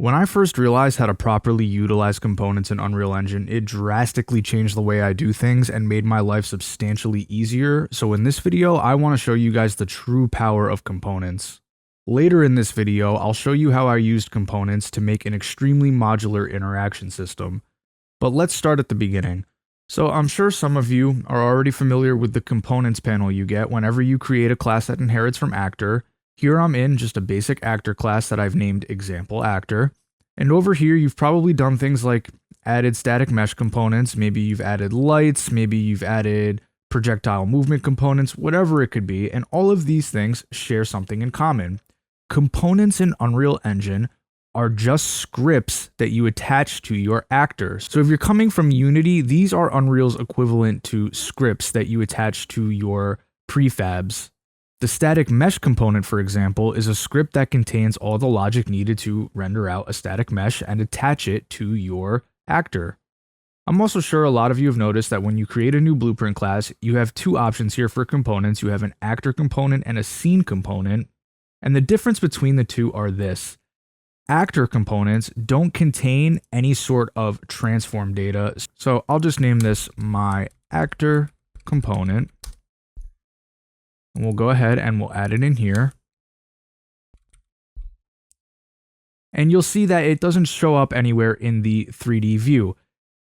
When I first realized how to properly utilize components in Unreal Engine, it drastically changed the way I do things and made my life substantially easier. So in this video, I want to show you guys the true power of components. Later in this video, I'll show you how I used components to make an extremely modular interaction system. But let's start at the beginning. So I'm sure some of you are already familiar with the components panel you get whenever you create a class that inherits from actor. Here I'm in just a basic actor class that I've named example actor. And over here, you've probably done things like added static mesh components. Maybe you've added lights, maybe you've added projectile movement components, whatever it could be. And all of these things share something in common. Components in Unreal Engine are just scripts that you attach to your actor. So if you're coming from Unity, these are Unreal's equivalent to scripts that you attach to your prefabs. The static mesh component, for example, is a script that contains all the logic needed to render out a static mesh and attach it to your actor. I'm also sure a lot of you have noticed that when you create a new blueprint class, you have two options here for components. You have an actor component and a scene component. And the difference between the two are this. Actor components don't contain any sort of transform data. So I'll just name this my actor component. And we'll go ahead and we'll add it in here. And you'll see that it doesn't show up anywhere in the 3D view.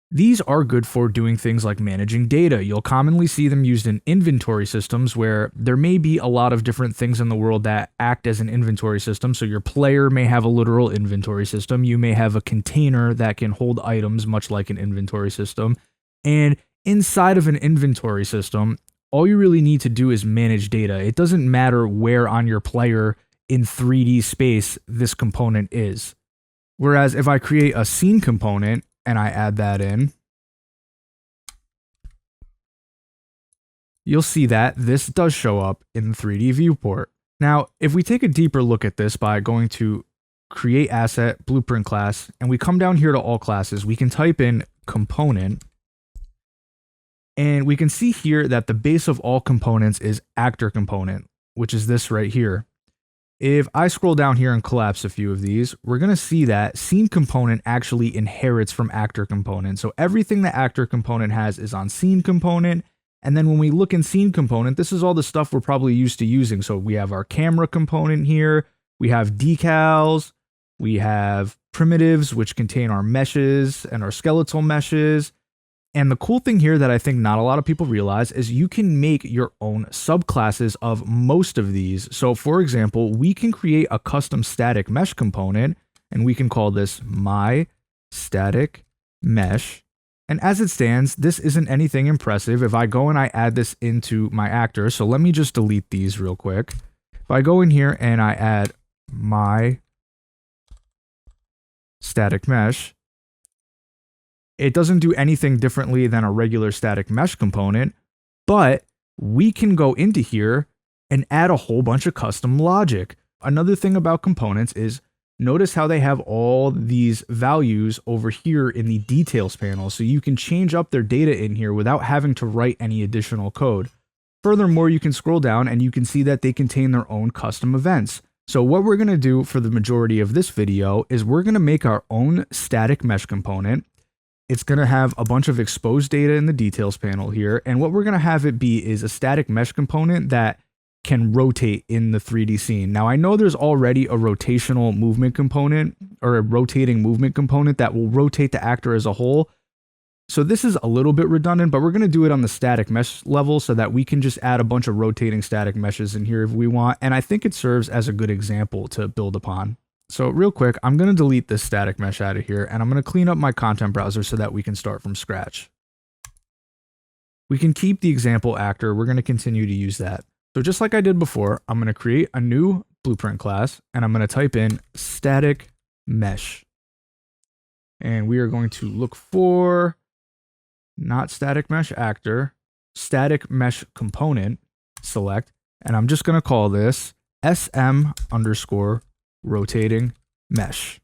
These are good for doing things like managing data. You'll commonly see them used in inventory systems where there may be a lot of different things in the world that act as an inventory system. So your player may have a literal inventory system. You may have a container that can hold items, much like an inventory system. And inside of an inventory system, all you really need to do is manage data. It doesn't matter where on your player in 3D space this component is. Whereas if I create a scene component and I add that in, you'll see that this does show up in the 3D viewport. Now, if we take a deeper look at this by going to create asset, blueprint class, and we come down here to all classes, we can type in component. And we can see here that the base of all components is actor component, which is this right here. If I scroll down here and collapse a few of these, we're going to see that scene component actually inherits from actor component. So everything the actor component has is on scene component. And then when we look in scene component, this is all the stuff we're probably used to using. So we have our camera component here. We have decals. We have primitives, which contain our meshes and our skeletal meshes. And the cool thing here that I think not a lot of people realize is you can make your own subclasses of most of these. So for example, we can create a custom static mesh component and we can call this my static mesh. And as it stands, this isn't anything impressive. If I go and I add this into my actor, so let me just delete these real quick. If I go in here and I add my static mesh, it doesn't do anything differently than a regular static mesh component, but we can go into here and add a whole bunch of custom logic. Another thing about components is notice how they have all these values over here in the details panel, so you can change up their data in here without having to write any additional code. Furthermore, you can scroll down and you can see that they contain their own custom events. So what we're going to do for the majority of this video is we're going to make our own static mesh component. It's going to have a bunch of exposed data in the details panel here. And what we're going to have it be is a static mesh component that can rotate in the 3D scene. Now, I know there's already a rotational movement component or a rotating movement component that will rotate the actor as a whole. So this is a little bit redundant, but we're going to do it on the static mesh level so that we can just add a bunch of rotating static meshes in here if we want. And I think it serves as a good example to build upon. So real quick, I'm going to delete this static mesh out of here and I'm going to clean up my content browser so that we can start from scratch. We can keep the example actor. We're going to continue to use that. So just like I did before, I'm going to create a new blueprint class and I'm going to type in static mesh. And we are going to look for not static mesh actor, static mesh component, select, and I'm just going to call this SM_rotating mesh.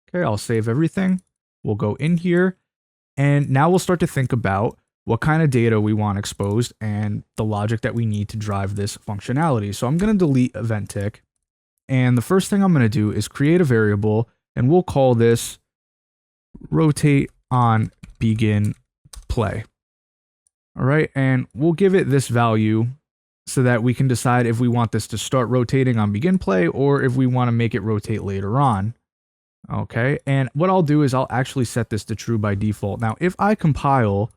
Okay, I'll save everything. We'll go in here and now we'll start to think about what kind of data we want exposed and the logic that we need to drive this functionality. So I'm going to delete event tick And the first thing I'm going to do is create a variable, and we'll call this rotate on begin play. All right, and we'll give it this value so that we can decide if we want this to start rotating on begin play or if we want to make it rotate later on. Okay, and what I'll do is I'll actually set this to true by default. Now, if I compile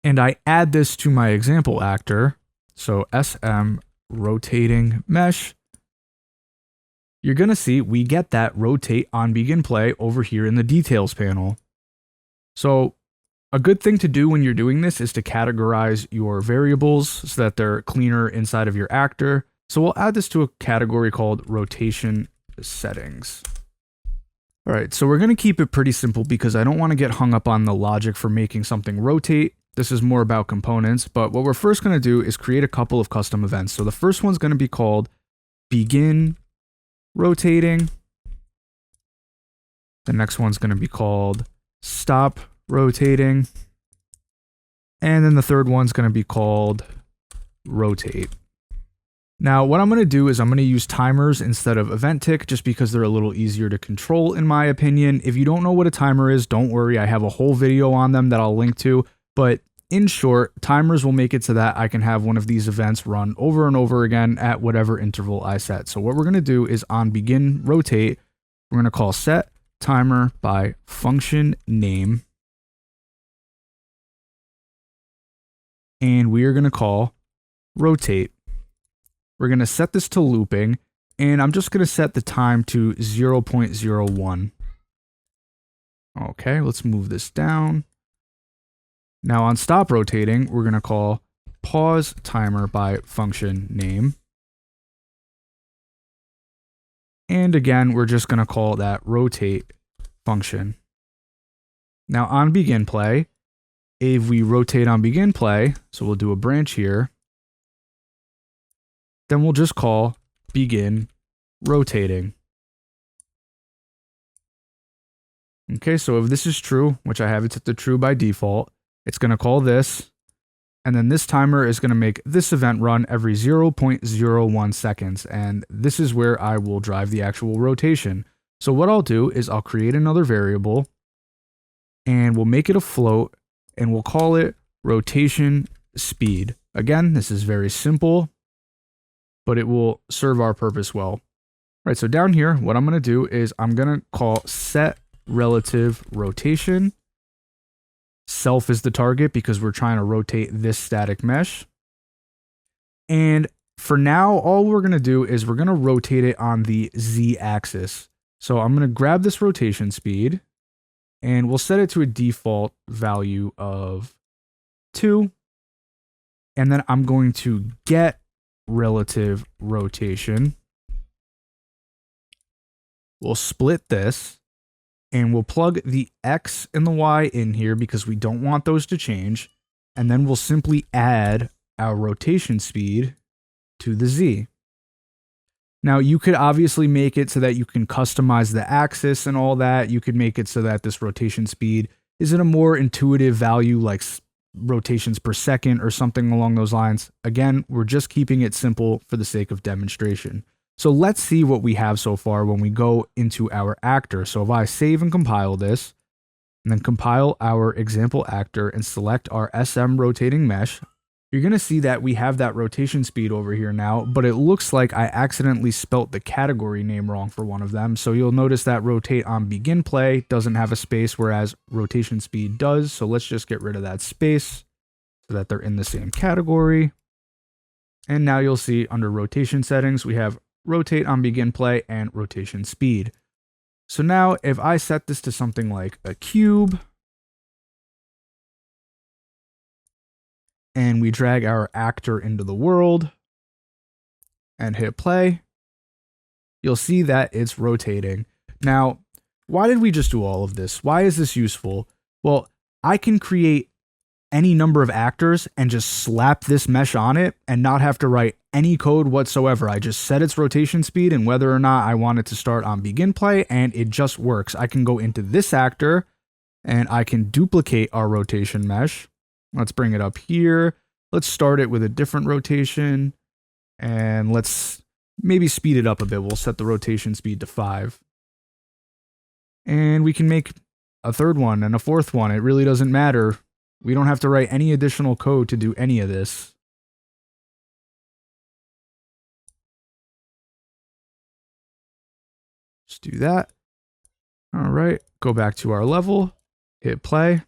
and I add this to my example actor, so SM rotating mesh, you're going to see we get that rotate on begin play over here in the details panel. So a good thing to do when you're doing this is to categorize your variables so that they're cleaner inside of your actor. So we'll add this to a category called rotation settings. All right, so we're going to keep it pretty simple because I don't want to get hung up on the logic for making something rotate. This is more about components, but what we're first going to do is create a couple of custom events. So the first one's going to be called begin rotating. The next one's going to be called stop rotating. And then the third one's going to be called rotate. Now, what I'm going to do is I'm going to use timers instead of event tick just because they're a little easier to control in my opinion. If you don't know what a timer is, don't worry. I have a whole video on them that I'll link to. But in short, timers will make it so that I can have one of these events run over and over again at whatever interval I set. So what we're going to do is on begin rotate, we're going to call set timer by function name. And we are going to call rotate. We're going to set this to looping, and I'm just going to set the time to 0.01. Okay, let's move this down. Now on stop rotating, we're going to call pause timer by function name. And again, we're just going to call that rotate function. Now on begin play, if we rotate on begin play, so we'll do a branch here, then we'll just call begin rotating. Okay, so if this is true, which I have it set to true by default, it's going to call this, and then this timer is going to make this event run every 0.01 seconds, and this is where I will drive the actual rotation. So what I'll do is I'll create another variable, and we'll make it a float, and we'll call it rotation speed. Again, this is very simple, but it will serve our purpose well. All right, so down here, what I'm going to do is I'm going to call set relative rotation. Self is the target because we're trying to rotate this static mesh. And for now, all we're going to do is we're going to rotate it on the Z axis. So I'm going to grab this rotation speed and we'll set it to a default value of 2. And then I'm going to get relative rotation. We'll split this and we'll plug the X and the Y in here because we don't want those to change. And then we'll simply add our rotation speed to the Z. Now you could obviously make it so that you can customize the axis and all that. You could make it so that this rotation speed is in a more intuitive value like rotations per second or something along those lines. Again, we're just keeping it simple for the sake of demonstration. So let's see what we have so far when we go into our actor. So if I save and compile this, and then compile our example actor and select our SM rotating mesh, you're going to see that we have that rotation speed over here now, but it looks like I accidentally spelt the category name wrong for one of them. So you'll notice that rotate on begin play doesn't have a space, whereas rotation speed does. So let's just get rid of that space so that they're in the same category. And now you'll see under rotation settings, we have rotate on begin play and rotation speed. So now if I set this to something like a cube, and we drag our actor into the world and hit play, you'll see that it's rotating. Now, why did we just do all of this? Why is this useful? Well, I can create any number of actors and just slap this mesh on it and not have to write any code whatsoever. I just set its rotation speed and whether or not I want it to start on begin play, and it just works. I can go into this actor and I can duplicate our rotation mesh. Let's bring it up here. Let's start it with a different rotation. And let's maybe speed it up a bit. We'll set the rotation speed to 5. And we can make a third one and a fourth one. It really doesn't matter. We don't have to write any additional code to do any of this. Just do that. All right, go back to our level, hit play,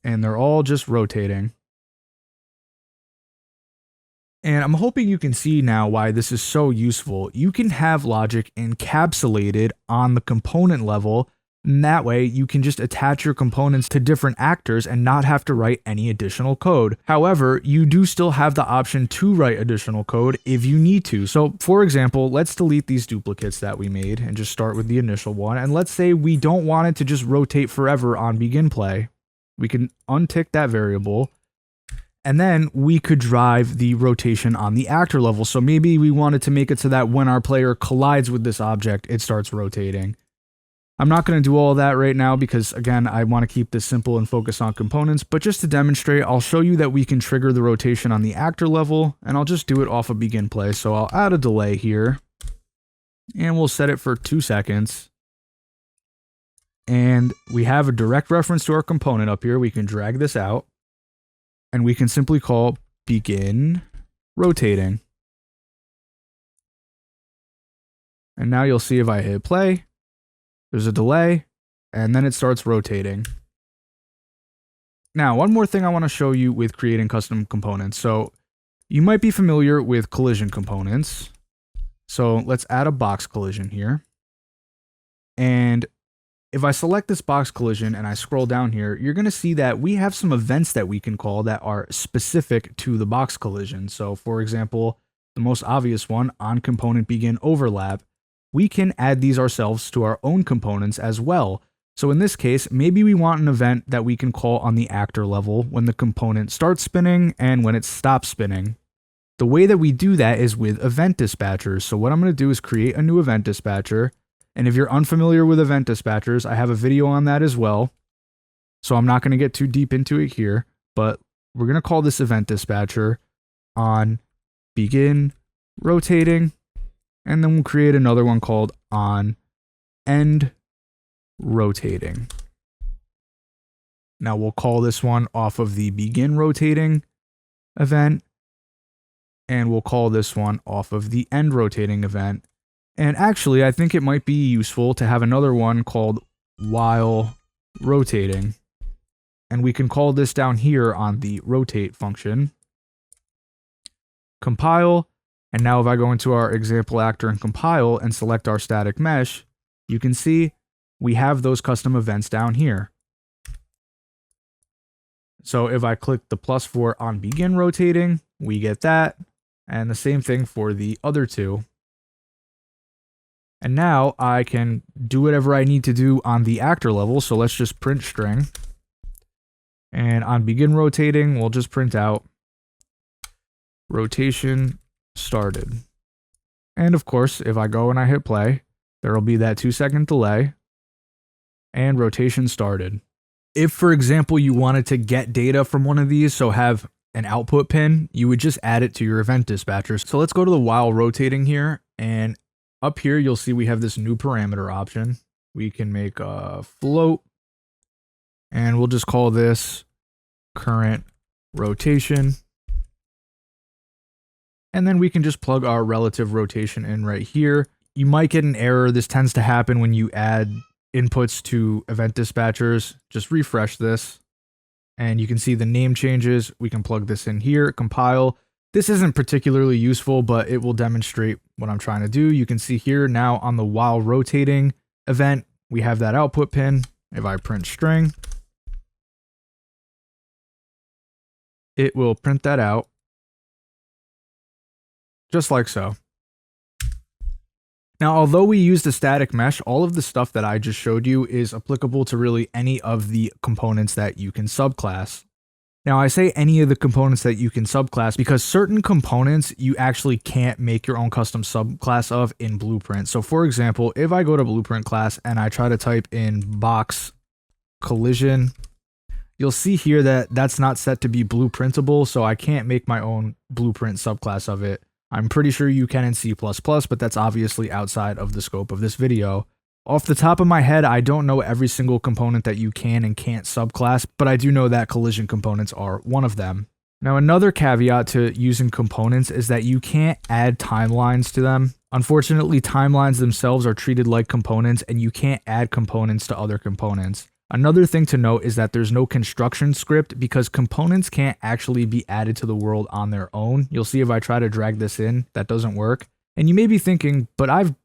and they're all just rotating. And I'm hoping you can see now why this is so useful. You can have logic encapsulated on the component level, and that way you can just attach your components to different actors and not have to write any additional code. However, you do still have the option to write additional code if you need to. So for example, let's delete these duplicates that we made and just start with the initial one. And let's say we don't want it to just rotate forever on begin play. We can untick that variable. And then we could drive the rotation on the actor level. So maybe we wanted to make it so that when our player collides with this object, it starts rotating. I'm not going to do all of that right now because, again, I want to keep this simple and focus on components. But just to demonstrate, I'll show you that we can trigger the rotation on the actor level, and I'll just do it off of begin play. So I'll add a delay here, and we'll set it for 2 seconds. And we have a direct reference to our component up here. We can drag this out. And we can simply call begin rotating. And now you'll see if I hit play, there's a delay, and then it starts rotating. Now, one more thing I want to show you with creating custom components. So you might be familiar with collision components. So let's add a box collision here. And if I select this box collision and I scroll down here, you're going to see that we have some events that we can call that are specific to the box collision. So for example, the most obvious one, on component begin overlap, we can add these ourselves to our own components as well. So in this case, maybe we want an event that we can call on the actor level when the component starts spinning and when it stops spinning. The way that we do that is with event dispatchers. So what I'm going to do is create a new event dispatcher. And if you're unfamiliar with event dispatchers, I have a video on that as well. So I'm not going to get too deep into it here, but we're going to call this event dispatcher on begin rotating. And then we'll create another one called on end rotating. Now we'll call this one off of the begin rotating event. And we'll call this one off of the end rotating event. And actually, I think it might be useful to have another one called while rotating. And we can call this down here on the rotate function. Compile. And now if I go into our example actor and compile and select our static mesh, you can see we have those custom events down here. So if I click the plus for on begin rotating, we get that. And the same thing for the other two. And now I can do whatever I need to do on the actor level. So let's just print string. And on begin rotating, we'll just print out rotation started. And of course, if I go and I hit play, there'll be that 2-second delay and rotation started. If, for example, you wanted to get data from one of these, so have an output pin, you would just add it to your event dispatcher. So let's go to the while rotating here, and up here, you'll see we have this new parameter option. We can make a float, and we'll just call this current rotation. And then we can just plug our relative rotation in right here. You might get an error. This tends to happen when you add inputs to event dispatchers. Just refresh this, and you can see the name changes. We can plug this in here, compile. This isn't particularly useful, but it will demonstrate what I'm trying to do. You can see here now on the while rotating event, we have that output pin. If I print string, it will print that out just like so. Now, although we used a static mesh, all of the stuff that I just showed you is applicable to really any of the components that you can subclass. Now, I say any of the components that you can subclass because certain components you actually can't make your own custom subclass of in Blueprint. So for example, if I go to Blueprint class and I try to type in box collision, you'll see here that that's not set to be blueprintable, so I can't make my own Blueprint subclass of it. I'm pretty sure you can in C++, but that's obviously outside of the scope of this video. Off the top of my head, I don't know every single component that you can and can't subclass, but I do know that collision components are one of them. Now, another caveat to using components is that you can't add timelines to them. Unfortunately, timelines themselves are treated like components, and you can't add components to other components. Another thing to note is that there's no construction script because components can't actually be added to the world on their own. You'll see if I try to drag this in, that doesn't work. And you may be thinking, but I've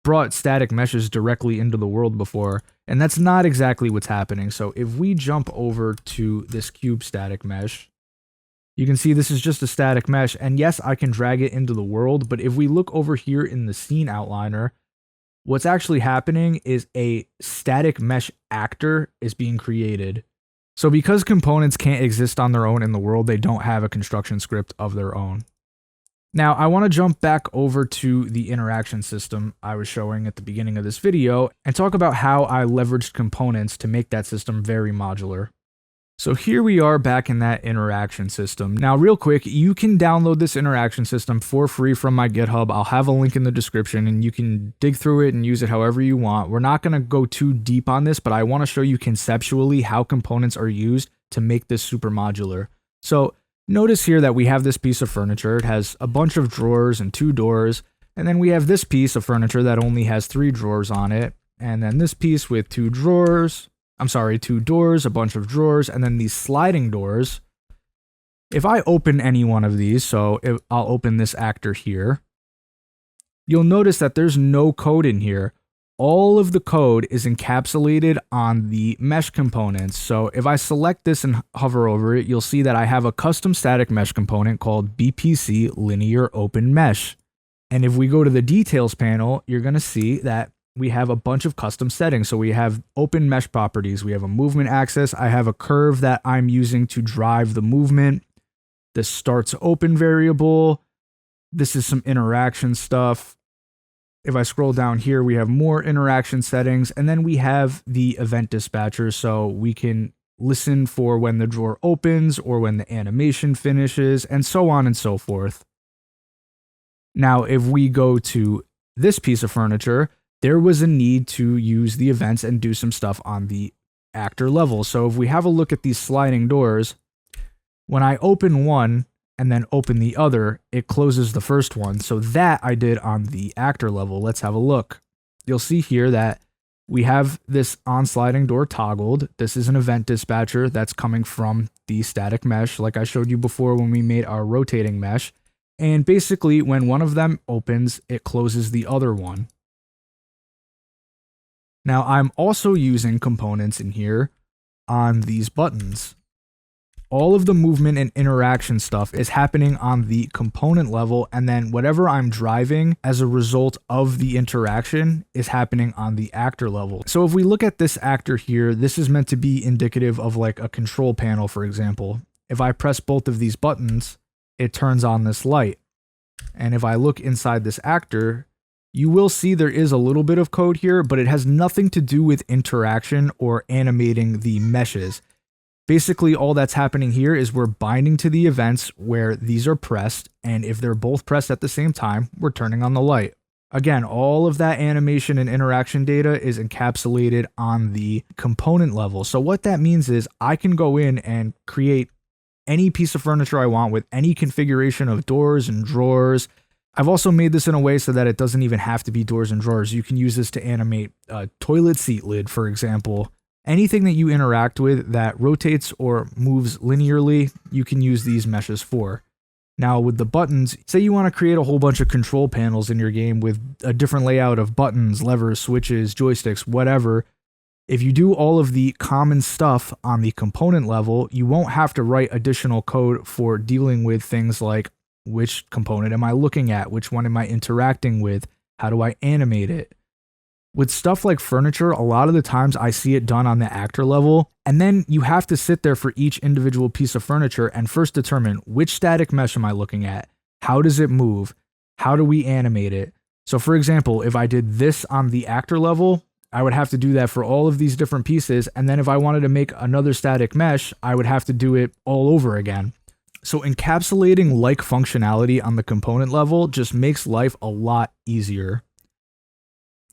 brought static meshes directly into the world before, and that's not exactly what's happening. So if we jump over to this cube static mesh, you can see this is just a static mesh, and yes, I can drag it into the world, but if we look over here in the scene outliner, what's actually happening is a static mesh actor is being created. So because components can't exist on their own in the world, they don't have a construction script of their own. Now, I want to jump back over to the interaction system I was showing at the beginning of this video and talk about how I leveraged components to make that system very modular. So here we are back in that interaction system. Now, real quick, you can download this interaction system for free from my GitHub. I'll have a link in the description and you can dig through it and use it however you want. We're not going to go too deep on this, but I want to show you conceptually how components are used to make this super modular. So notice here that we have this piece of furniture. It has a bunch of drawers and 2 doors. And then we have this piece of furniture that only has 3 drawers on it. And then this piece with 2 doors, a bunch of drawers, and then these sliding doors. If I open any one of these, so I'll open this actor here, you'll notice that there's no code in here. All of the code is encapsulated on the mesh components. So if I select this and hover over it, you'll see that I have a custom static mesh component called BPC linear open mesh. And if we go to the details panel, you're going to see that we have a bunch of custom settings. So we have open mesh properties. We have a movement axis. I have a curve that I'm using to drive the movement. The starts open variable. This is some interaction stuff. If I scroll down here, we have more interaction settings. And then we have the event dispatcher. So we can listen for when the drawer opens or when the animation finishes and so on and so forth. Now, if we go to this piece of furniture, there was a need to use the events and do some stuff on the actor level. So if we have a look at these sliding doors, when I open one and then open the other, it closes the first one. So that I did on the actor level. Let's have a look. You'll see here that we have this on sliding door toggled. This is an event dispatcher that's coming from the static mesh, like I showed you before when we made our rotating mesh. And basically, when one of them opens, it closes the other one. Now, I'm also using components in here on these buttons. All of the movement and interaction stuff is happening on the component level, and then whatever I'm driving as a result of the interaction is happening on the actor level. So if we look at this actor here, this is meant to be indicative of like a control panel, for example. If I press both of these buttons, it turns on this light. And if I look inside this actor, you will see there is a little bit of code here, but it has nothing to do with interaction or animating the meshes. Basically, all that's happening here is we're binding to the events where these are pressed, and if they're both pressed at the same time, we're turning on the light. Again, all of that animation and interaction data is encapsulated on the component level. So what that means is I can go in and create any piece of furniture I want with any configuration of doors and drawers. I've also made this in a way so that it doesn't even have to be doors and drawers. You can use this to animate a toilet seat lid, for example. Anything that you interact with that rotates or moves linearly, you can use these meshes for. Now with the buttons, say you want to create a whole bunch of control panels in your game with a different layout of buttons, levers, switches, joysticks, whatever. If you do all of the common stuff on the component level, you won't have to write additional code for dealing with things like which component am I looking at, which one am I interacting with, how do I animate it. With stuff like furniture, a lot of the times I see it done on the actor level, and then you have to sit there for each individual piece of furniture and first determine which static mesh am I looking at, how does it move, how do we animate it. So for example, if I did this on the actor level, I would have to do that for all of these different pieces, and then if I wanted to make another static mesh, I would have to do it all over again. So encapsulating like functionality on the component level just makes life a lot easier.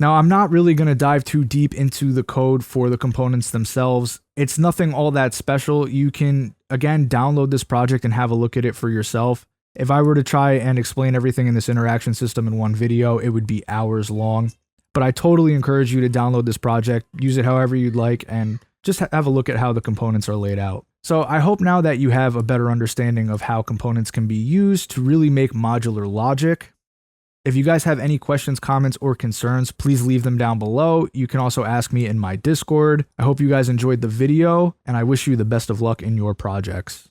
Now, I'm not really going to dive too deep into the code for the components themselves. It's nothing all that special. You can, again, download this project and have a look at it for yourself. If I were to try and explain everything in this interaction system in one video, it would be hours long. But I totally encourage you to download this project, use it however you'd like, and just have a look at how the components are laid out. So I hope now that you have a better understanding of how components can be used to really make modular logic. If you guys have any questions, comments, or concerns, please leave them down below. You can also ask me in my Discord. I hope you guys enjoyed the video, and I wish you the best of luck in your projects.